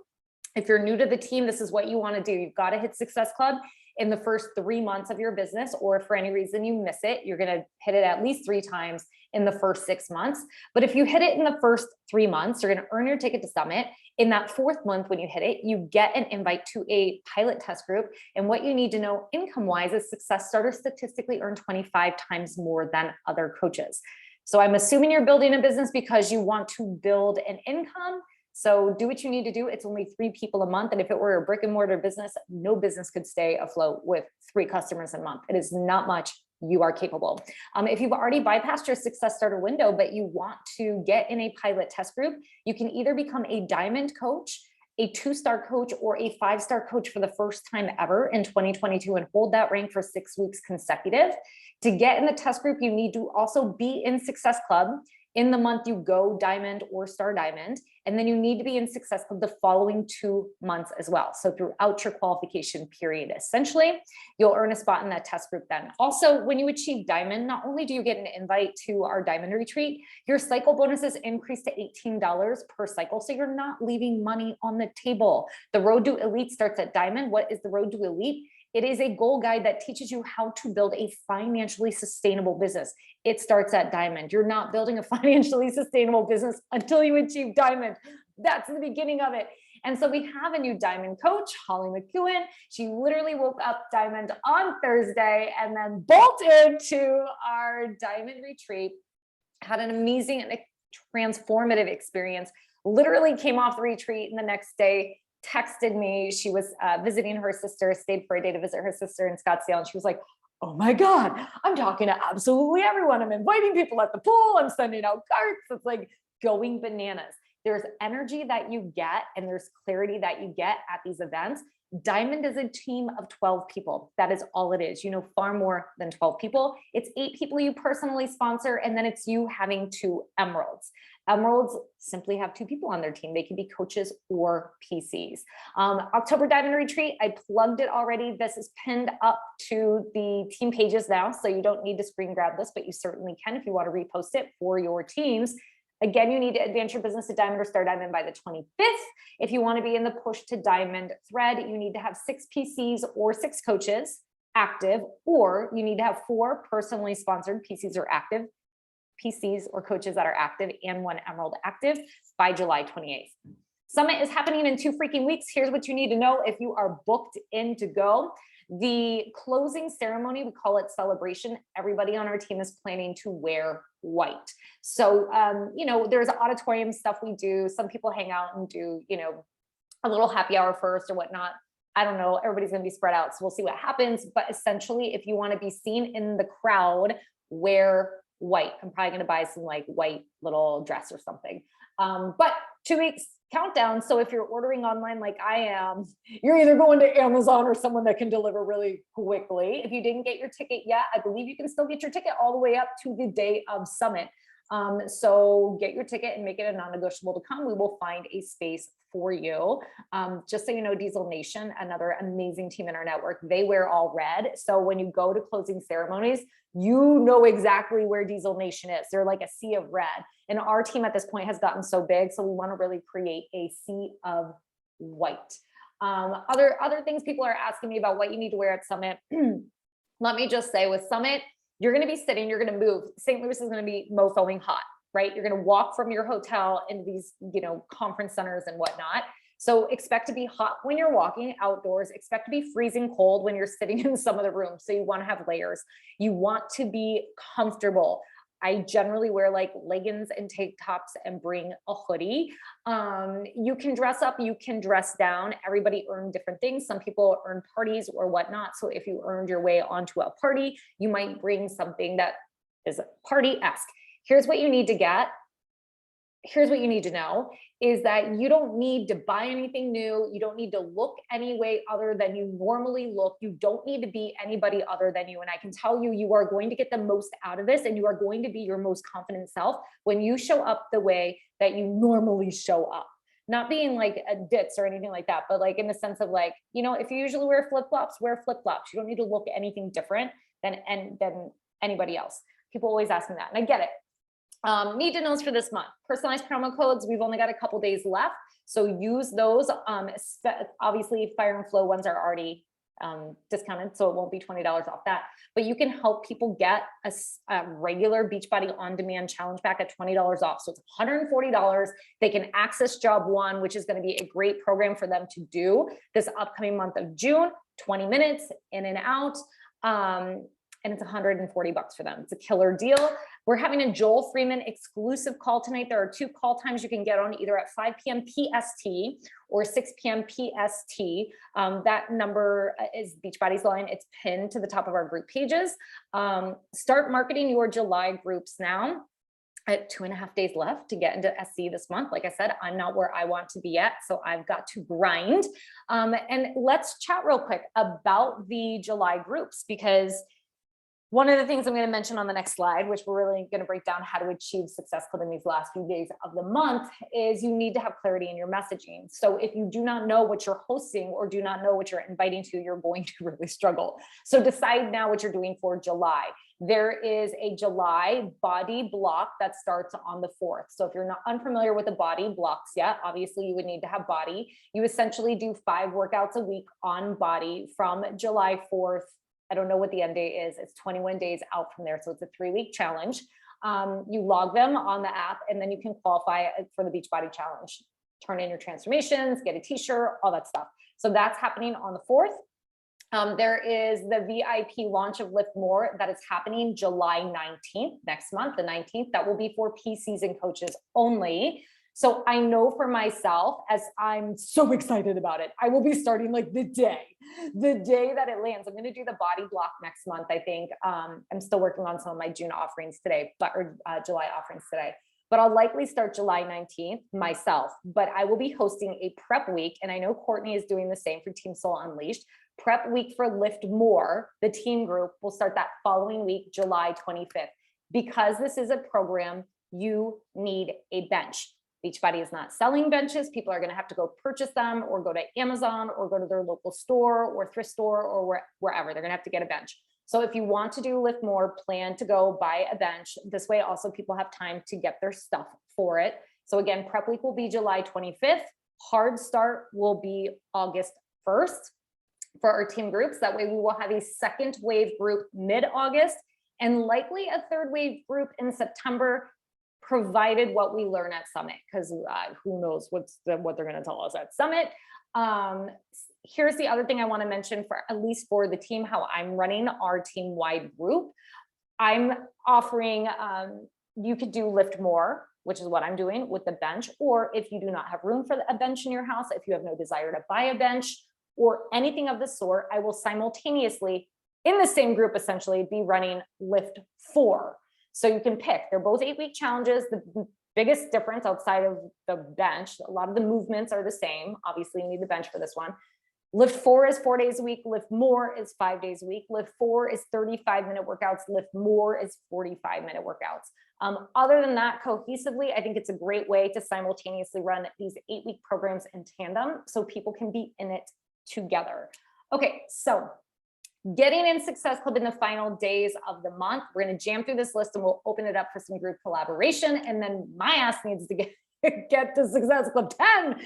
If you're new to the team, this is what you want to do. You've got to hit Success Club in the first 3 months of your business, or if for any reason you miss it, you're going to hit it at least 3 times in the first 6 months. But if you hit it in the first 3 months, you're going to earn your ticket to Summit. In that 4th month, when you hit it, you get an invite to a pilot test group. And what you need to know income-wise is Success Starters statistically earn 25 times more than other coaches. So I'm assuming you're building a business because you want to build an income. So do what you need to do. It's only 3 people a month. And if it were a brick and mortar business, no business could stay afloat with 3 customers a month. It is not much. You are capable. If you've already bypassed your Success Starter window, but you want to get in a pilot test group, you can either become a diamond coach, a 2-star coach, or a 5-star coach for the first time ever in 2022 and hold that rank for 6 weeks consecutive. To get in the test group, you need to also be in Success Club. In the month you go diamond or star diamond, and then you need to be in Success Club the following 2 months as well. So throughout your qualification period, essentially, you'll earn a spot in that test group then. Also, when you achieve diamond, not only do you get an invite to our diamond retreat, your cycle bonuses increase to $18 per cycle. So you're not leaving money on the table. The Road to Elite starts at diamond. What is the Road to Elite? It is a goal guide that teaches you how to build a financially sustainable business. It starts at diamond. You're not building a financially sustainable business until you achieve diamond. That's the beginning of it. And so we have a new diamond coach, Holly McEwen. She literally woke up diamond on Thursday and then bolted to our diamond retreat, had an amazing and transformative experience, literally came off the retreat and the next day texted me. She was visiting her sister, stayed for a day to visit her sister in Scottsdale. And she was like, oh my God, I'm talking to absolutely everyone. I'm inviting people at the pool. I'm sending out cards. It's like going bananas. There's energy that you get and there's clarity that you get at these events. Diamond is a team of 12 people. That is all it is. You know, far more than 12 people. It's 8 people you personally sponsor, and then it's you having 2 emeralds. Emeralds simply have 2 people on their team. They can be coaches or PCs. October Diamond Retreat, I plugged it already. This is pinned up to the team pages now, so you don't need to screen grab this, but you certainly can if you want to repost it for your teams. Again, you need to advance your business to diamond or star diamond by the 25th. If you want to be in the push to diamond thread, you need to have 6 PCs or 6 coaches active, or you need to have 4 personally sponsored PCs or active PCs or coaches that are active and 1 emerald active by July 28th. Summit is happening in 2 freaking weeks. Here's what you need to know if you are booked in to go. The closing ceremony, we call it celebration. Everybody on our team is planning to wear white. So, you know, there's auditorium stuff we do. Some people hang out and do, you know, a little happy hour first or whatnot. I don't know. Everybody's going to be spread out. So we'll see what happens. But essentially, if you want to be seen in the crowd, wear white. I'm probably going to buy some like white little dress or something. But 2 weeks countdown. So if you're ordering online like I am, you're either going to Amazon or someone that can deliver really quickly. If you didn't get your ticket yet, I believe you can still get your ticket all the way up to the day of Summit. So get your ticket and make it a non-negotiable to come. We will find a space for you. Just so you know, Diesel Nation, another amazing team in our network, they wear all red. So when you go to closing ceremonies, you know exactly where Diesel Nation is. They're like a sea of red. And our team at this point has gotten so big. So we want to really create a sea of white. Other things people are asking me about what you need to wear at Summit. Let me just say with Summit, you're going to be sitting, you're going to move. St. Louis is going to be mofoing hot, right? You're going to walk from your hotel into these, you know, conference centers and whatnot. So expect to be hot when you're walking outdoors, expect to be freezing cold when you're sitting in some of the rooms. So you want to have layers. You want to be comfortable. I generally wear like leggings and tank tops and bring a hoodie. You can dress up, you can dress down. Everybody earned different things. Some people earn parties or whatnot. So if you earned your way onto a party, you might bring something that is party-esque. Here's what you need to get. Here's what you need to know is that you don't need to buy anything new. You don't need to look any way other than you normally look. You don't need to be anybody other than you. And I can tell you, you are going to get the most out of this and you are going to be your most confident self when you show up the way that you normally show up. Not being like a ditz or anything like that, but like in the sense of like, you know, if you usually wear flip-flops, wear flip-flops. You don't need to look anything different than anybody else. People always ask me that, and I get it. Need to knows for this month. Personalized promo codes. We've only got a couple days left. So use those. Obviously Fire and Flow ones are already discounted, so it won't be $20 off that, but you can help people get a regular Beachbody on-demand challenge pack at $20 off. So it's $140. They can access Job 1, which is going to be a great program for them to do this upcoming month of June, 20 minutes in and out. And it's $140 for them. It's a killer deal. We're having a Joel Freeman exclusive call tonight. There are 2 call times you can get on, either at 5 p.m. PST or 6 p.m. PST. That number is Beachbody's line. It's pinned to the top of our group pages. Start marketing your July groups now. I have 2.5 days left to get into SC this month. Like I said, I'm not where I want to be at, so I've got to grind. And let's chat real quick about the July groups, because one of the things I'm going to mention on the next slide, which we're really going to break down how to achieve Success Club in these last few days of the month, is you need to have clarity in your messaging. So if you do not know what you're hosting or do not know what you're inviting to, you're going to really struggle. So decide now what you're doing for July. There is a July body block that starts on the 4th. So if you're not unfamiliar with the body blocks yet, obviously you would need to have body. You essentially do 5 workouts a week on body from July 4th. I don't know what the end date is. It's 21 days out from there. So it's a 3-week challenge. You log them on the app and then you can qualify for the Beachbody Challenge. Turn in your transformations, get a t-shirt, all that stuff. So that's happening on the 4th. There is the VIP launch of Lift More that is happening July 19th, next month, the 19th. That will be for PCs and coaches only. So I know for myself, as I'm so excited about it, I will be starting like the day that it lands. I'm going to do the body block next month, I think. I'm still working on some of my June offerings today, or July offerings today. But I'll likely start July 19th myself. But I will be hosting a prep week. And I know Courtney is doing the same for Team Soul Unleashed. Prep week for Lift More, the team group, will start that following week, July 25th. Because this is a program, you need a bench. Beachbody is not selling benches. People are going to have to go purchase them or go to Amazon or go to their local store or thrift store or wherever. They're going to have to get a bench. So if you want to do lift more, plan to go buy a bench. This way also people have time to get their stuff for it. So again, prep week will be July 25th. Hard start will be August 1st for our team groups. That way we will have a second wave group mid-August and likely a third wave group in September, provided what we learn at Summit, because who knows what they're going to tell us at Summit. Here's the other thing I want to mention, for at least for the team, how I'm running our team-wide group. I'm offering, you could do lift more, which is what I'm doing with the bench, or if you do not have room for a bench in your house, if you have no desire to buy a bench or anything of the sort, I will simultaneously, in the same group, essentially be running lift 4. So you can pick, they're both 8-week challenges. The biggest difference outside of the bench, a lot of the movements are the same. Obviously you need the bench for this one. Lift 4 is 4 days a week. Lift more is 5 days a week. Lift 4 is 35-minute workouts. Lift more is 45-minute workouts. Other than that, cohesively, I think it's a great way to simultaneously run these 8-week programs in tandem so people can be in it together. Okay, so getting in Success Club in the final days of the month. We're going to jam through this list and we'll open it up for some group collaboration. And then my ass needs to get to Success Club 10,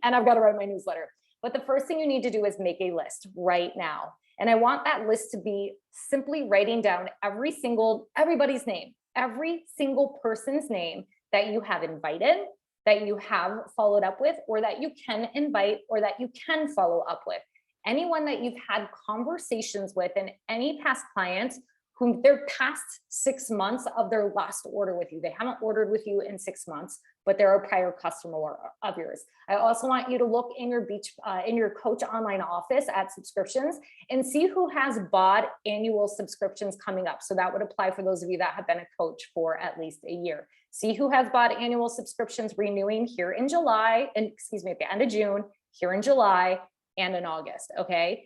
and I've got to write my newsletter. But the first thing you need to do is make a list right now. And I want that list to be simply writing down everybody's name, every single person's name that you have invited, that you have followed up with, or that you can invite, or that you can follow up with. Anyone that you've had conversations with, and any past clients whom they're past 6 months of their last order with you. They haven't ordered with you in 6 months, but they're a prior customer of yours. I also want you to look in your Coach Online office at subscriptions and see who has bought annual subscriptions coming up. So that would apply for those of you that have been a coach for at least a year. See who has bought annual subscriptions renewing here in July, and excuse me, at the end of June, here in July, and in August, okay?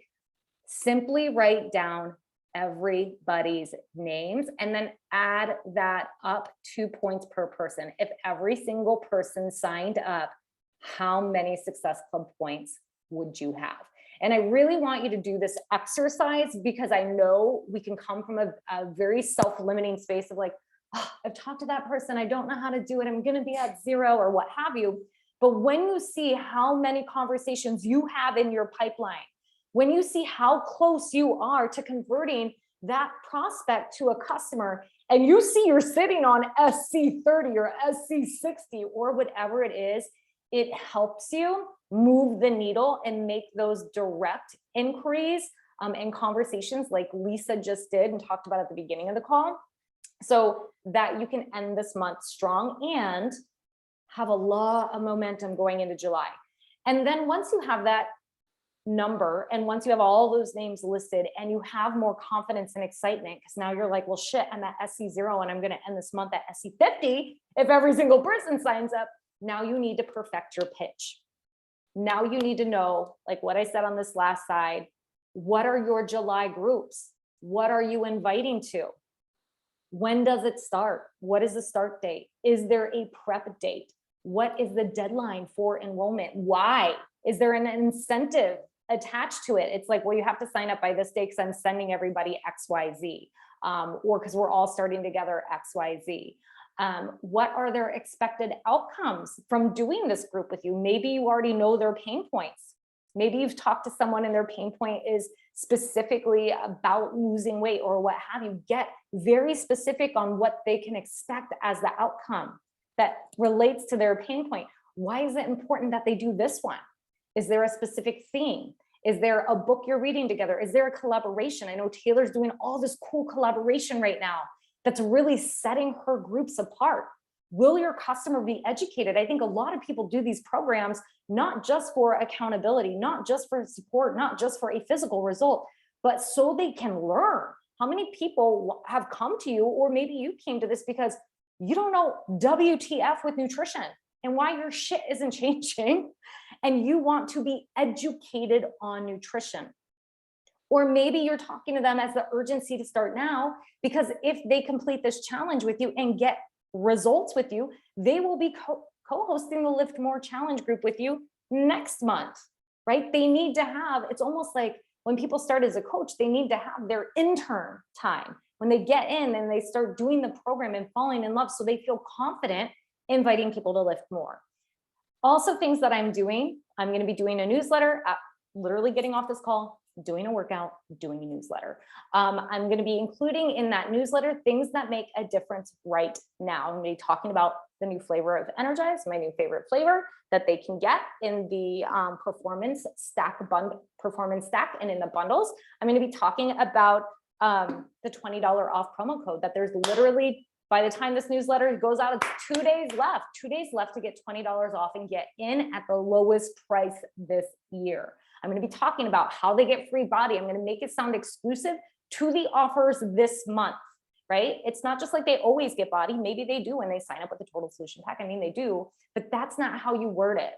Simply write down everybody's names and then add that up 2 points per person. If every single person signed up, how many Success Club points would you have? And I really want you to do this exercise because I know we can come from a very self-limiting space of like, oh, I've talked to that person, I don't know how to do it, I'm gonna be at 0 or what have you. But when you see how many conversations you have in your pipeline, when you see how close you are to converting that prospect to a customer, and you see you're sitting on SC30 or SC60 or whatever it is, it helps you move the needle and make those direct inquiries and conversations like Lisa just did and talked about at the beginning of the call, so that you can end this month strong and have a lot of momentum going into July. And then once you have that number, and once you have all those names listed and you have more confidence and excitement, because now you're like, well, shit, I'm at SC0 and I'm going to end this month at SC50 if every single person signs up. Now you need to perfect your pitch. Now you need to know, like what I said on this last side, what are your July groups? What are you inviting to? When does it start? What is the start date? Is there a prep date? What is the deadline for enrollment? Why? Is there an incentive attached to it? It's like, well, you have to sign up by this day because I'm sending everybody XYZ, or because we're all starting together XYZ. What are their expected outcomes from doing this group with you? Maybe you already know their pain points. Maybe you've talked to someone and their pain point is specifically about losing weight or what have you. Get very specific on what they can expect as the outcome that relates to their pain point. Why is it important that they do this one? Is there a specific theme? Is there a book you're reading together? Is there a collaboration? I know Taylor's doing all this cool collaboration right now that's really setting her groups apart. Will your customer be educated? I think a lot of people do these programs, not just for accountability, not just for support, not just for a physical result, but so they can learn. How many people have come to you, or maybe you came to this because you don't know WTF with nutrition and why your shit isn't changing, and you want to be educated on nutrition. Or maybe you're talking to them as the urgency to start now, because if they complete this challenge with you and get results with you, they will be co-hosting the Lift More Challenge group with you next month, right? They need to have, it's almost like When people start as a coach, they need to have their intern time when they get in and they start doing the program and falling in love, so they feel confident inviting people to lift more. Also, things that I'm doing, I'm going to be doing a newsletter, literally getting off this call, doing a workout, doing a newsletter. I'm going to be including in that newsletter things that make a difference right now. I'm going to be talking about the new flavor of Energize, my new favorite flavor that they can get in the performance stack and in the bundles. I'm going to be talking about the $20 off promo code that there's literally, by the time this newsletter goes out, it's 2 days left to get $20 off and get in at the lowest price this year. I'm going to be talking about how they get free body. I'm going to make it sound exclusive to the offers this month, right? It's not just like they always get body. Maybe they do when they sign up with the Total Solution Pack. I mean, they do, but that's not how you word it.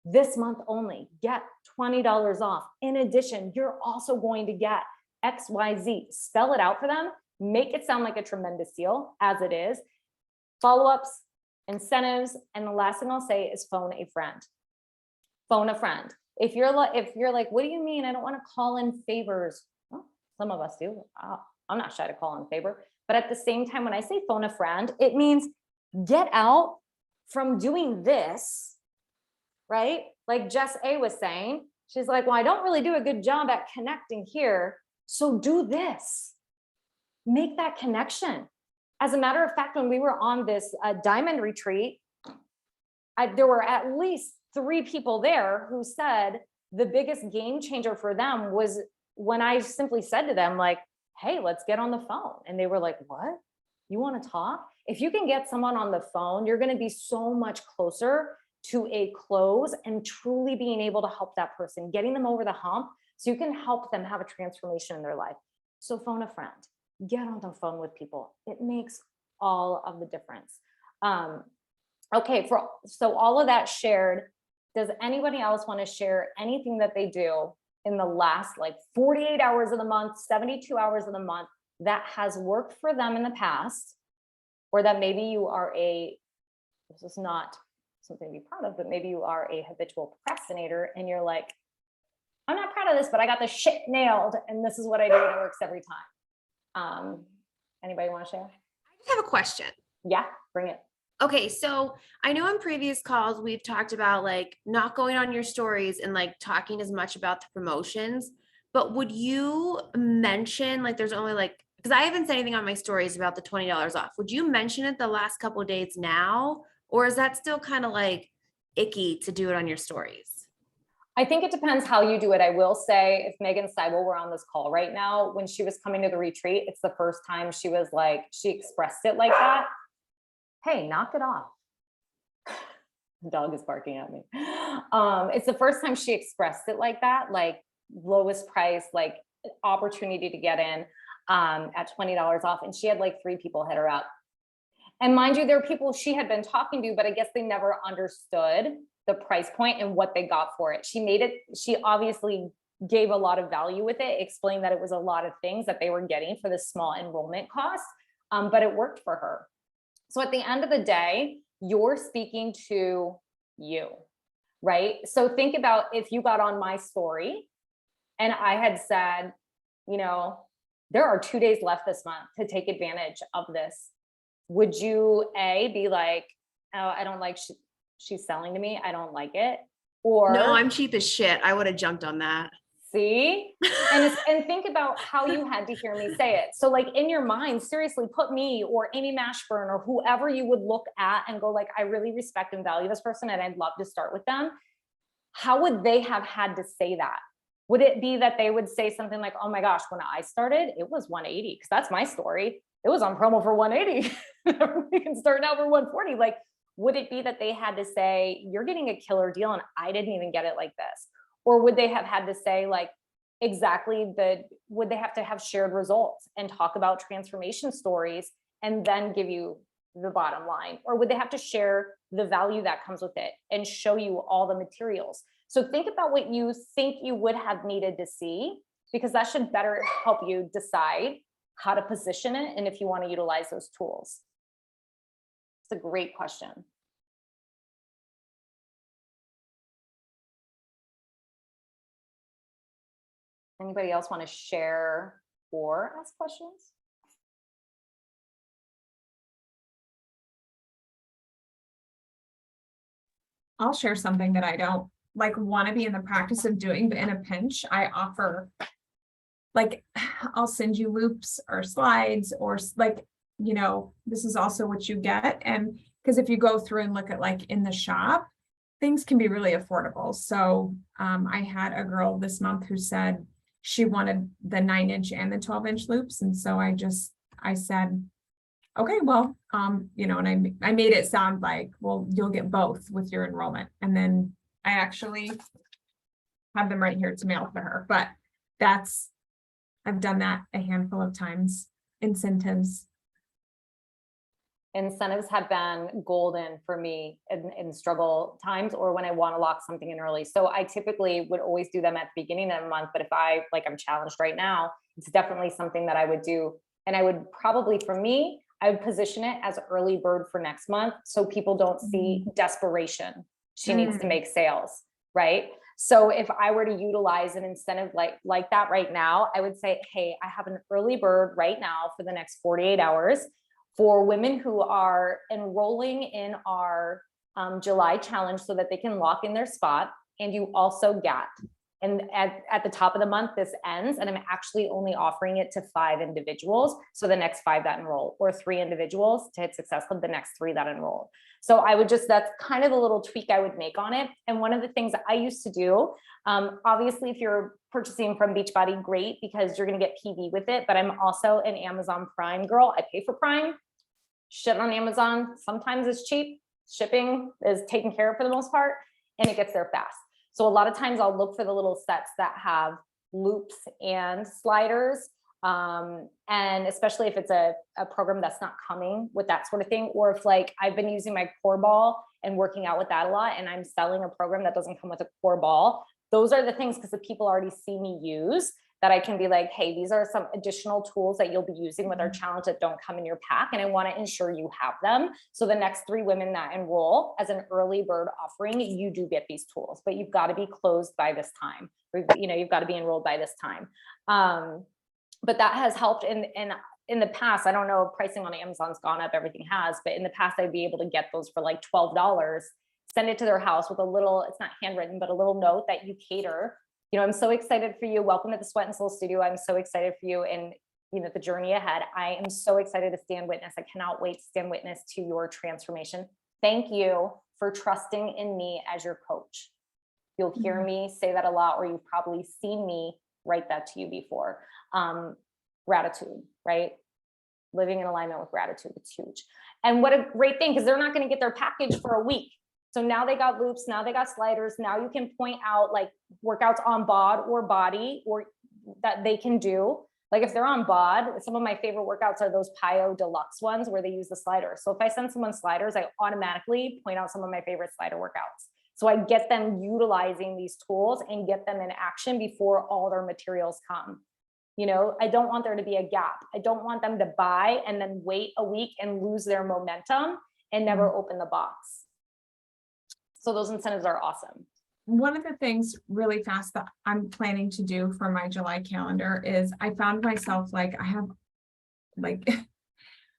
This month only, get $20 off. In addition, you're also going to get XYZ. Spell it out for them. Make it sound like a tremendous deal, as it is. Follow-ups, incentives, and the last thing I'll say is phone a friend. Phone a friend. If you're like, what do you mean? I don't want to call in favors. Well, some of us do. I'm not shy to call in favor. But at the same time, when I say phone a friend, it means get out from doing this, right? Like Jess A was saying, she's like, well, I don't really do a good job at connecting here. So do this. Make that connection. As a matter of fact, when we were on this diamond retreat, there were at least 3 people there who said the biggest game changer for them was when I simply said to them, like, hey, let's get on the phone. And they were like, what? You want to talk? If you can get someone on the phone, you're going to be so much closer to a close and truly being able to help that person, getting them over the hump so you can help them have a transformation in their life. So phone a friend, get on the phone with people. It makes all of the difference. Okay, so all of that shared, does anybody else want to share anything that they do in the last like 48 hours of the month, 72 hours of the month that has worked for them in the past, or that maybe you are this is not something to be proud of, but maybe you are a habitual procrastinator and you're like, I'm not proud of this, but I got the shit nailed and this is what I do and it works every time. Anybody want to share? I just have a question. Yeah, bring it. Okay, so I know in previous calls we've talked about like not going on your stories and like talking as much about the promotions, but would you mention like there's only like, because I haven't said anything on my stories about the $20 off. Would you mention it the last couple of days now, or is that still kind of like icky to do it on your stories? I think it depends how you do it. I will say if Megan Seibel were on this call right now, when she was coming to the retreat, it's the first time she was like, she expressed it like that. Hey, knock it off. The dog is barking at me. It's the first time she expressed it like that, like lowest price, like opportunity to get in at $20 off. And she had like 3 people hit her up. And mind you, there are people she had been talking to, but I guess they never understood the price point and what they got for it. She obviously gave a lot of value with it, explained that it was a lot of things that they were getting for this small enrollment cost, but it worked for her. So at the end of the day, you're speaking to you, right? So think about if you got on my story and I had said, you know, there are 2 days left this month to take advantage of this. Would you be like, oh, I don't like she's selling to me, I don't like it? Or no, I'm cheap as shit. I would have jumped on that. See? And think about how you had to hear me say it. So like in your mind, seriously, put me or Amy Mashburn or whoever you would look at and go like, I really respect and value this person and I'd love to start with them. How would they have had to say that? Would it be that they would say something like, oh my gosh, when I started, it was 180, because that's my story. It was on promo for 180. We can start now for 140. Like, would it be that they had to say, you're getting a killer deal and I didn't even get it like this? Or would they have had to say like, would they have to have shared results and talk about transformation stories and then give you the bottom line? Or would they have to share the value that comes with it and show you all the materials? So think about what you think you would have needed to see, because that should better help you decide how to position it and if you want to utilize those tools. It's a great question. Anybody else want to share or ask questions? I'll share something that I don't like want to be in the practice of doing, but in a pinch, I offer, like, I'll send you loops or slides or like, you know, this is also what you get. And because if you go through and look at like in the shop, things can be really affordable. So I had a girl this month who said she wanted the 9-inch and the 12-inch loops. And so I said, okay, well, you know, and I made it sound like, well, you'll get both with your enrollment. And then I actually have them right here to mail to her, but I've done that a handful of times. Incentives. Incentives have been golden for me in struggle times or when I want to lock something in early. So I typically would always do them at the beginning of the month, but if I'm challenged right now, it's definitely something that I would do. And I would probably, for me, I would position it as early bird for next month so people don't see desperation. She needs to make sales, right? So if I were to utilize an incentive like that right now, I would say, hey, I have an early bird right now for the next 48 hours for women who are enrolling in our July challenge so that they can lock in their spot. And you also get, and at the top of the month, this ends, and I'm actually only offering it to 5 individuals. So the next 5 that enroll, or 3 individuals to hit Success Club, the next 3 that enroll. So I would that's kind of the little tweak I would make on it. And one of the things that I used to do, obviously, if you're purchasing from Beachbody, great, because you're going to get PV with it. But I'm also an Amazon Prime girl. I pay for Prime. Shit on Amazon sometimes is cheap. Shipping is taken care of for the most part, and it gets there fast. So a lot of times I'll look for the little sets that have loops and sliders. And especially if it's a program that's not coming with that sort of thing, or if like I've been using my core ball and working out with that a lot, and I'm selling a program that doesn't come with a core ball. Those are the things, because the people already see me use, that I can be like, hey, these are some additional tools that you'll be using with our challenge that don't come in your pack. And I want to ensure you have them. So the next 3 women that enroll as an early bird offering, you do get these tools, but you've got to be closed by this time. You know, you've got to be enrolled by this time. But that has helped in the past. I don't know if pricing on Amazon's gone up, everything has, but in the past I'd be able to get those for like $12, send it to their house with a little, it's not handwritten, but a little note that you cater. You know, I'm so excited for you. Welcome to the Sweat and Soul Studio. I'm so excited for you and, you know, the journey ahead. I am so excited to stand witness. I cannot wait to stand witness to your transformation. Thank you for trusting in me as your coach. You'll hear me say that a lot, or you've probably seen me write that to you before. Gratitude, right? Living in alignment with gratitude, it's huge. And what a great thing, because they're not going to get their package for a week. So now they got loops, now they got sliders. Now you can point out like workouts on bod or body, or that they can do. Like if they're on bod, some of my favorite workouts are those PiYo Deluxe ones where they use the sliders. So if I send someone sliders, I automatically point out some of my favorite slider workouts. So I get them utilizing these tools and get them in action before all their materials come. You know, I don't want there to be a gap. I don't want them to buy and then wait a week and lose their momentum and never open the box. So those incentives are awesome. One of the things really fast that I'm planning to do for my July calendar is I found myself like, I have like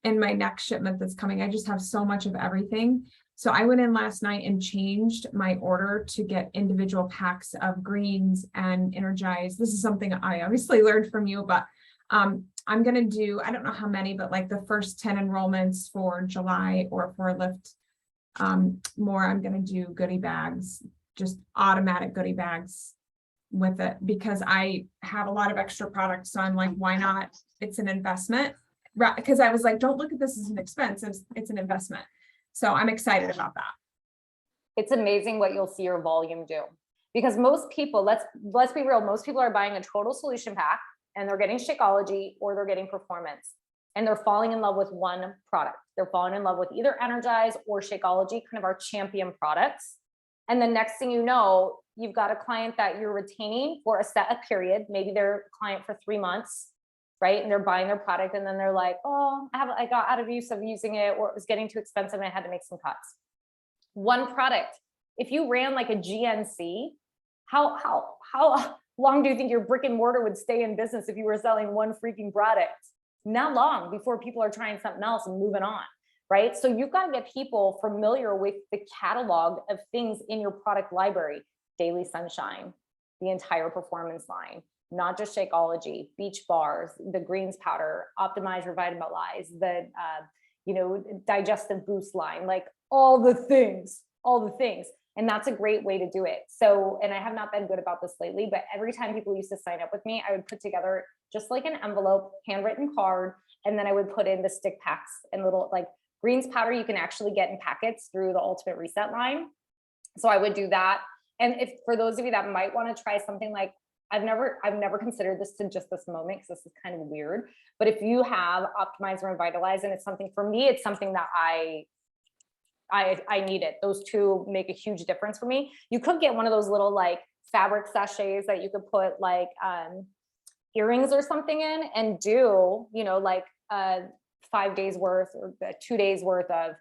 in my next shipment that's coming, I just have so much of everything. So I went in last night and changed my order to get individual packs of greens and Energize. This is something I obviously learned from you, but I'm going to do, I don't know how many, but like the first 10 enrollments for July or for Lift more, I'm going to do goodie bags, just automatic goodie bags with it, because I have a lot of extra products. So I'm like, why not? It's an investment, right? Because I was like, don't look at this as an expense. It's an investment. So I'm excited about that. It's amazing what you'll see your volume do, because most people, let's be real, most people are buying a total solution pack and they're getting Shakeology or they're getting Performance, and they're falling in love with one product. They're falling in love with either Energize or Shakeology, kind of our champion products. And the next thing you know, you've got a client that you're retaining for a set period. Maybe they're a client for 3 months, right? And they're buying their product, and then they're like, oh, I got out of use of using it, or it was getting too expensive and I had to make some cuts. One product, if you ran like a GNC, how long do you think your brick and mortar would stay in business if you were selling one freaking product? Not long before people are trying something else and moving on, right? So you've got to get people familiar with the catalog of things in your product library. Daily Sunshine, the entire performance line, not just Shakeology, Beach Bars, the greens powder, Optimize, Revitalize, the digestive boost line, like all the things. And that's a great way to do it. So, and I have not been good about this lately, but every time people used to sign up with me, I would put together just like an envelope, handwritten card, and then I would put in the stick packs and little like greens powder you can actually get in packets through the Ultimate Reset line. So I would do that. And if for those of you that might want to try something like, I've never considered this to just this moment because this is kind of weird, but if you have Optimize and Revitalize, and it's something for me, it's something that I need it. Those two make a huge difference for me. You could get one of those little like fabric sachets that you could put like earrings or something in and do, like 5 days worth or 2 days worth of,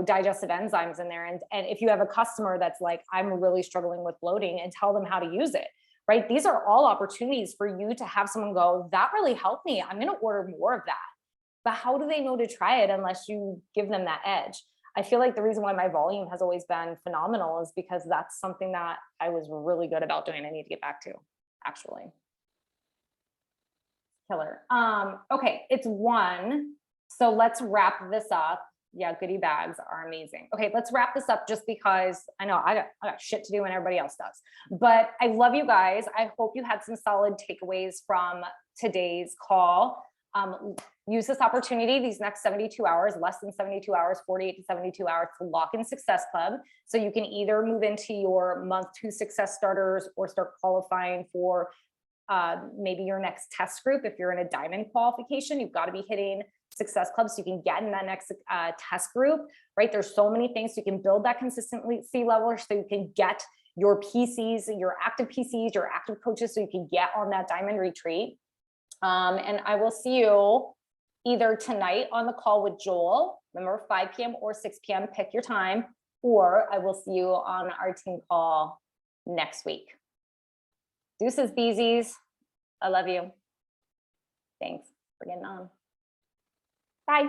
digestive enzymes in there. And if you have a customer that's like, I'm really struggling with bloating, and tell them how to use it, right? These are all opportunities for you to have someone go, that really helped me. I'm going to order more of that. But how do they know to try it unless you give them that edge? I feel like the reason why my volume has always been phenomenal is because that's something that I was really good about doing. I need to get back to, actually. Killer. Okay, it's 1. So let's wrap this up. Yeah, goodie bags are amazing. Okay, let's wrap this up just because I know I got shit to do and everybody else does. But I love you guys. I hope you had some solid takeaways from today's call. Use this opportunity, these next 72 hours, less than 72 hours, 48 to 72 hours to lock in Success Club. So you can either move into your month 2 success starters or start qualifying for maybe your next test group. If you're in a diamond qualification, you've got to be hitting Success Club so you can get in that next test group, right? There's so many things. You can build that consistency level so you can get your PCs, your active PCs, your active coaches, so you can get on that diamond retreat. And I will see you either tonight on the call with Joel, remember 5 p.m. or 6 p.m., pick your time, or I will see you on our team call next week. Deuces, beesies. I love you. Thanks for getting on. Bye.